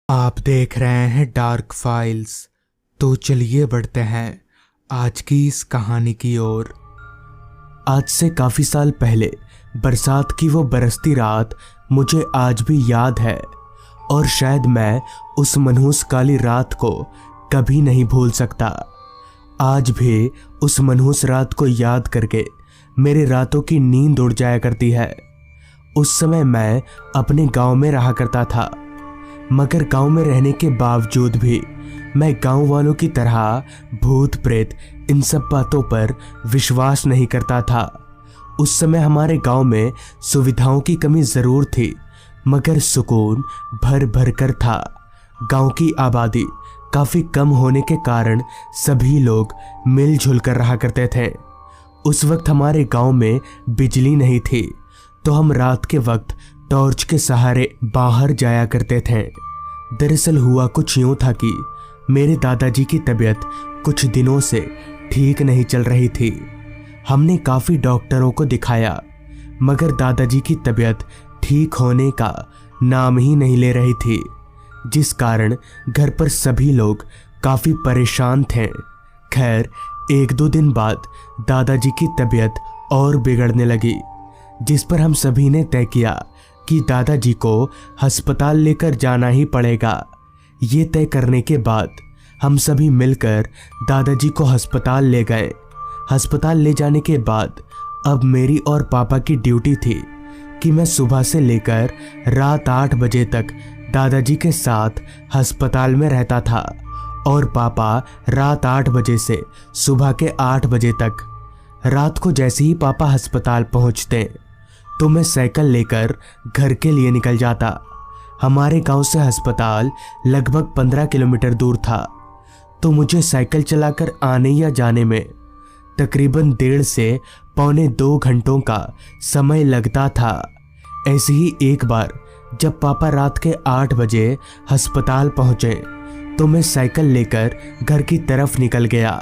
आप देख रहे हैं डार्क फाइल्स। तो चलिए बढ़ते हैं आज की इस कहानी की ओर। आज से काफी साल पहले बरसात की वो बरसती रात मुझे आज भी याद है और शायद मैं उस मनहूस काली रात को कभी नहीं भूल सकता। आज भी उस मनहूस रात को याद करके मेरे रातों की नींद उड़ जाया करती है। उस समय मैं अपने गांव में रहा करता था, मगर गांव में रहने के बावजूद भी मैं गांव वालों की तरह भूत प्रेत इन सब बातों पर विश्वास नहीं करता था। उस समय हमारे गांव में सुविधाओं की कमी जरूर थी, मगर सुकून भर भर कर था। गांव की आबादी काफी कम होने के कारण सभी लोग मिलजुल कर रहा करते थे। उस वक्त हमारे गांव में बिजली नहीं थी, तो हम रात के वक्त टॉर्च के सहारे बाहर जाया करते थे। दरअसल हुआ कुछ यूं था कि मेरे दादाजी की तबीयत कुछ दिनों से ठीक नहीं चल रही थी। हमने काफी डॉक्टरों को दिखाया, मगर दादाजी की तबीयत ठीक होने का नाम ही नहीं ले रही थी, जिस कारण घर पर सभी लोग काफी परेशान थे। खैर, एक दो दिन बाद दादाजी की तबीयत और बिगड़ने लगी, जिस पर हम सभी ने तय किया कि दादाजी को अस्पताल लेकर जाना ही पड़ेगा। ये तय करने के बाद हम सभी मिलकर दादाजी को अस्पताल ले गए। अस्पताल ले जाने के बाद अब मेरी और पापा की ड्यूटी थी कि मैं सुबह से लेकर रात 8 बजे तक दादाजी के साथ अस्पताल में रहता था और पापा रात 8 बजे से सुबह के 8 बजे तक। रात को जैसे ही पापा अस्पताल पहुंचते तो मैं साइकिल लेकर घर के लिए निकल जाता। हमारे गांव से अस्पताल लगभग 15 किलोमीटर दूर था, तो मुझे साइकिल चलाकर आने या जाने में तकरीबन 1.5 से पौने 2 घंटों का समय लगता था। ऐसे ही एक बार जब पापा रात के 8 बजे अस्पताल पहुंचे तो मैं साइकिल लेकर घर की तरफ निकल गया।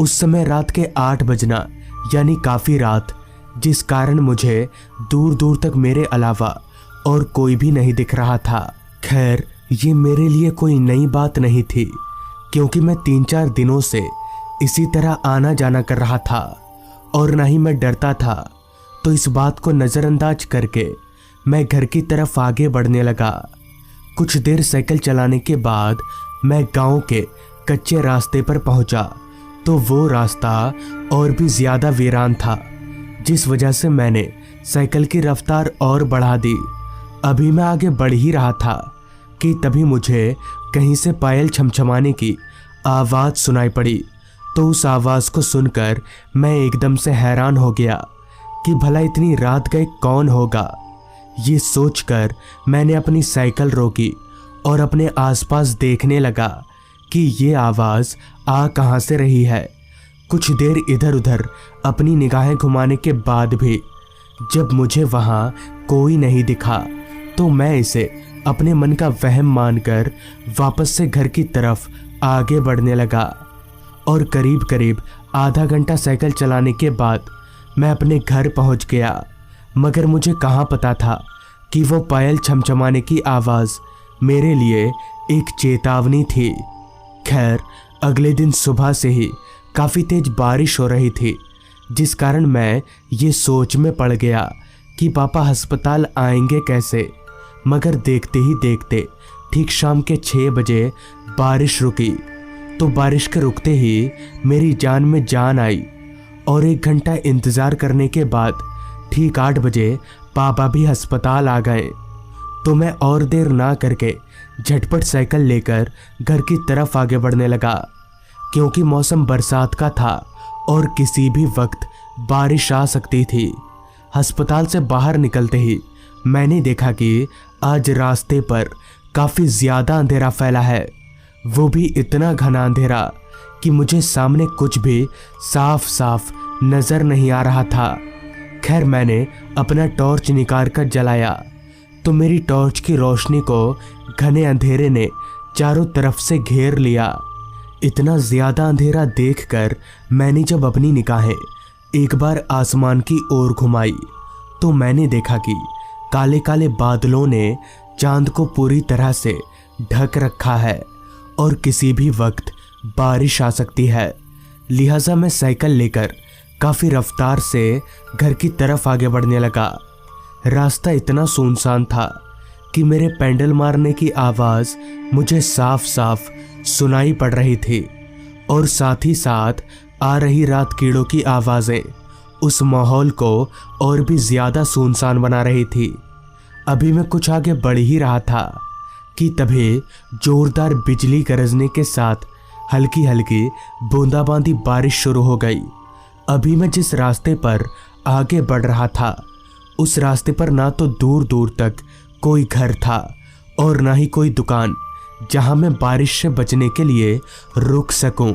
उस समय रात के 8 बजना यानी काफ़ी रात, जिस कारण मुझे दूर दूर तक मेरे अलावा और कोई भी नहीं दिख रहा था। खैर, ये मेरे लिए कोई नई बात नहीं थी, क्योंकि मैं 3-4 दिनों से इसी तरह आना जाना कर रहा था और ना ही मैं डरता था। तो इस बात को नज़रअंदाज करके मैं घर की तरफ आगे बढ़ने लगा। कुछ देर साइकिल चलाने के बाद मैं गांव के कच्चे रास्ते पर पहुंचा, तो वो रास्ता और भी ज़्यादा वीरान था, जिस वजह से मैंने साइकिल की रफ्तार और बढ़ा दी। अभी मैं आगे बढ़ ही रहा था कि तभी मुझे कहीं से पायल छमछमाने की आवाज़ सुनाई पड़ी। तो उस आवाज़ को सुनकर मैं एकदम से हैरान हो गया कि भला इतनी रात गए कौन होगा। ये सोचकर मैंने अपनी साइकिल रोकी और अपने आसपास देखने लगा कि ये आवाज़ आ कहाँ से रही है। कुछ देर इधर उधर अपनी निगाहें घुमाने के बाद भी जब मुझे वहाँ कोई नहीं दिखा, तो मैं इसे अपने मन का वहम मानकर वापस से घर की तरफ आगे बढ़ने लगा। और करीब करीब आधा घंटा साइकिल चलाने के बाद मैं अपने घर पहुँच गया, मगर मुझे कहाँ पता था कि वो पायल छमछमाने की आवाज़ मेरे लिए एक चेतावनी थी। खैर, अगले दिन सुबह से ही काफ़ी तेज बारिश हो रही थी, जिस कारण मैं ये सोच में पड़ गया कि पापा अस्पताल आएंगे कैसे। मगर देखते ही देखते ठीक शाम के 6 बजे बारिश रुकी। तो बारिश के रुकते ही मेरी जान में जान आई और 1 घंटा इंतज़ार करने के बाद ठीक 8 बजे पापा भी अस्पताल आ गए। तो मैं और देर ना करके झटपट साइकिल लेकर घर की तरफ आगे बढ़ने लगा, क्योंकि मौसम बरसात का था और किसी भी वक्त बारिश आ सकती थी। अस्पताल से बाहर निकलते ही मैंने देखा कि आज रास्ते पर काफ़ी ज़्यादा अंधेरा फैला है, वो भी इतना घना अंधेरा कि मुझे सामने कुछ भी साफ साफ नज़र नहीं आ रहा था। खैर, मैंने अपना टॉर्च निकाल कर जलाया, तो मेरी टॉर्च की रोशनी को घने अंधेरे ने चारों तरफ से घेर लिया। इतना ज़्यादा अंधेरा देखकर मैंने जब अपनी निगाहें एक बार आसमान की ओर घुमाई, तो मैंने देखा कि काले काले बादलों ने चांद को पूरी तरह से ढक रखा है और किसी भी वक्त बारिश आ सकती है। लिहाजा मैं साइकिल लेकर काफ़ी रफ्तार से घर की तरफ आगे बढ़ने लगा। रास्ता इतना सुनसान था कि मेरे पैडल मारने की आवाज़ मुझे साफ साफ सुनाई पड़ रही थी और साथ ही साथ आ रही रात कीड़ों की आवाज़ें उस माहौल को और भी ज़्यादा सुनसान बना रही थी। अभी मैं कुछ आगे बढ़ ही रहा था कि तभी जोरदार बिजली गरजने के साथ हल्की हल्की बूंदाबांदी बारिश शुरू हो गई। अभी मैं जिस रास्ते पर आगे बढ़ रहा था उस रास्ते पर ना तो दूर दूर तक कोई घर था और ना ही कोई दुकान जहां मैं बारिश से बचने के लिए रुक सकूं।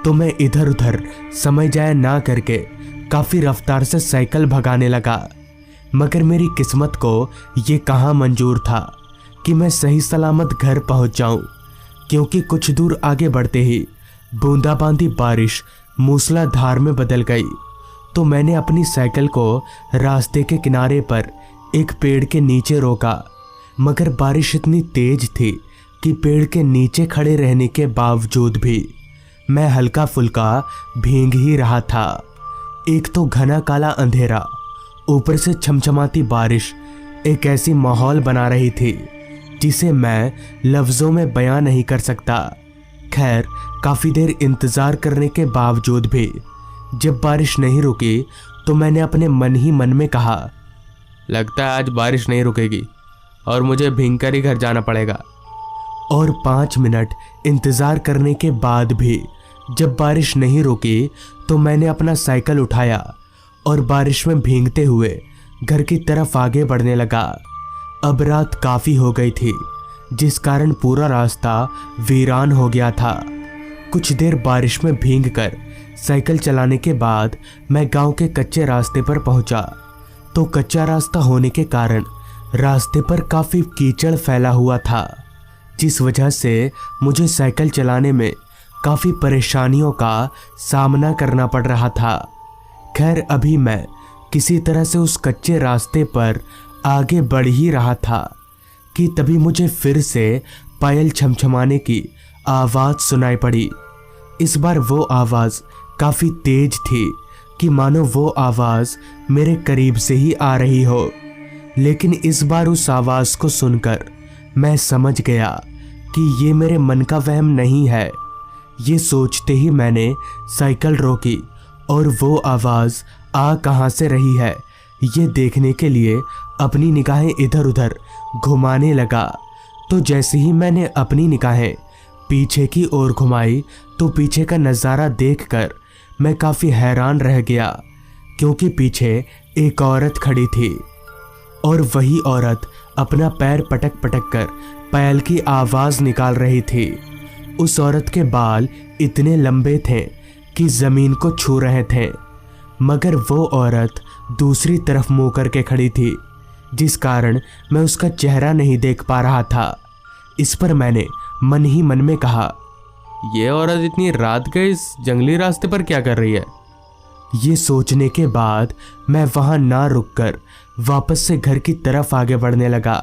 तो मैं इधर उधर समय जाया ना करके काफ़ी रफ्तार से साइकिल भगाने लगा। मगर मेरी किस्मत को ये कहाँ मंजूर था कि मैं सही सलामत घर पहुंच जाऊं, क्योंकि कुछ दूर आगे बढ़ते ही बूंदाबांदी बारिश मूसलाधार में बदल गई। तो मैंने अपनी साइकिल को रास्ते के किनारे पर एक पेड़ के नीचे रोका, मगर बारिश इतनी तेज थी कि पेड़ के नीचे खड़े रहने के बावजूद भी मैं हल्का फुल्का भीग ही रहा था। एक तो घना काला अंधेरा, ऊपर से छमछमाती बारिश एक ऐसी माहौल बना रही थी जिसे मैं लफ्ज़ों में बयां नहीं कर सकता। खैर, काफ़ी देर इंतज़ार करने के बावजूद भी जब बारिश नहीं रुकी तो मैंने अपने मन ही मन में कहा, लगता है आज बारिश नहीं रुकेगी और मुझे भीगकर ही घर जाना पड़ेगा। और 5 मिनट इंतज़ार करने के बाद भी जब बारिश नहीं रुकी तो मैंने अपना साइकिल उठाया और बारिश में भीगते हुए घर की तरफ आगे बढ़ने लगा। अब रात काफ़ी हो गई थी, जिस कारण पूरा रास्ता वीरान हो गया था। कुछ देर बारिश में भीगकर साइकिल चलाने के बाद मैं गांव के कच्चे रास्ते पर पहुंचा। तो कच्चा रास्ता होने के कारण रास्ते पर काफ़ी कीचड़ फैला हुआ था, जिस वजह से मुझे साइकिल चलाने में काफ़ी परेशानियों का सामना करना पड़ रहा था। खैर, अभी मैं किसी तरह से उस कच्चे रास्ते पर आगे बढ़ ही रहा था कि तभी मुझे फिर से पायल छमछमाने की आवाज़ सुनाई पड़ी। इस बार वो आवाज़ काफ़ी तेज थी कि मानो वो आवाज़ मेरे करीब से ही आ रही हो। लेकिन इस बार उस आवाज़ को सुनकर मैं समझ गया कि ये मेरे मन का वहम नहीं है। ये सोचते ही मैंने साइकिल रोकी और वो आवाज़ आ कहाँ से रही है ये देखने के लिए अपनी निगाहें इधर उधर घुमाने लगा। तो जैसे ही मैंने अपनी निगाहें पीछे की ओर घुमाई तो पीछे का नज़ारा देखकर मैं काफ़ी हैरान रह गया, क्योंकि पीछे एक औरत खड़ी थी और वही औरत अपना पैर पटक पटक कर पायल की आवाज़ निकाल रही थी। उस औरत के बाल इतने लंबे थे कि ज़मीन को छू रहे थे, मगर वो औरत दूसरी तरफ मुंह करके खड़ी थी, जिस कारण मैं उसका चेहरा नहीं देख पा रहा था। इस पर मैंने मन ही मन में कहा, ये औरत इतनी रात के इस जंगली रास्ते पर क्या कर रही है। ये सोचने के बाद मैं वहां ना रुककर वापस से घर की तरफ आगे बढ़ने लगा।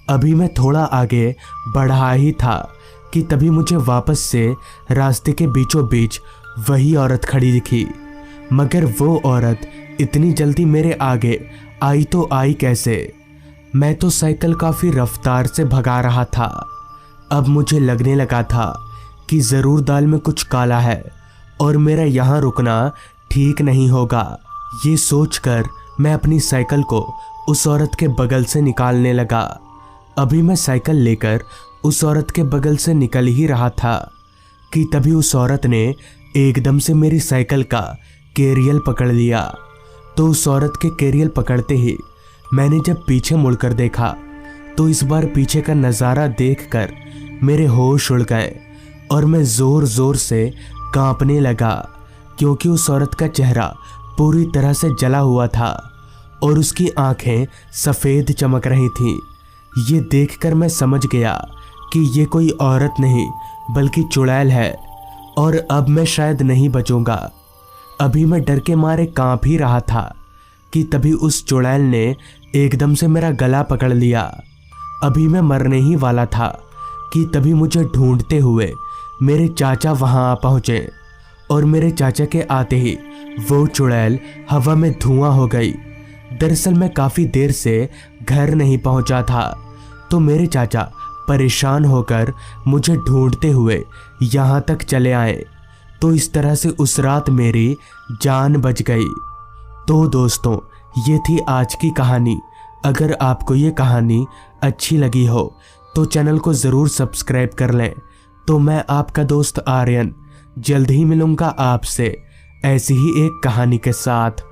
अभी मैं थोड़ा आगे बढ़ा ही था कि तभी मुझे वापस से रास्ते के बीचों बीच वही औरत खड़ी दिखी। मगर वो औरत इतनी जल्दी मेरे आगे आई तो आई कैसे। मैं तो साइकिल काफ़ी रफ्तार से भगा रहा था। अब मुझे लगने लगा था कि ज़रूर दाल में कुछ काला है और मेरा यहाँ रुकना ठीक नहीं होगा। ये सोचकर मैं अपनी साइकिल को उस औरत के बगल से निकालने लगा। अभी मैं साइकिल लेकर उस औरत के बगल से निकल ही रहा था कि तभी उस औरत ने एकदम से मेरी साइकिल का कैरियल पकड़ लिया। तो उस औरत के कैरियल पकड़ते ही मैंने जब पीछे मुड़कर देखा तो इस बार पीछे का नज़ारा देखकर मेरे होश उड़ गए और मैं ज़ोर ज़ोर से कांपने लगा, क्योंकि उस औरत का चेहरा पूरी तरह से जला हुआ था और उसकी आंखें सफ़ेद चमक रही थीं। ये देखकर मैं समझ गया कि ये कोई औरत नहीं बल्कि चुड़ैल है और अब मैं शायद नहीं बचूंगा। अभी मैं डर के मारे कांप ही रहा था कि तभी उस चुड़ैल ने एकदम से मेरा गला पकड़ लिया। अभी मैं मरने ही वाला था कि तभी मुझे ढूंढते हुए मेरे चाचा वहां आ पहुंचे और मेरे चाचा के आते ही वो चुड़ैल हवा में धुआं हो गई। दरअसल मैं काफ़ी देर से घर नहीं पहुंचा था, तो मेरे चाचा परेशान होकर मुझे ढूंढते हुए यहाँ तक चले आए। तो इस तरह से उस रात मेरी जान बच गई। तो दोस्तों, ये थी आज की कहानी। अगर आपको ये कहानी अच्छी लगी हो तो चैनल को ज़रूर सब्सक्राइब कर लें। तो मैं आपका दोस्त आर्यन जल्द ही मिलूँगा आपसे ऐसी ही एक कहानी के साथ।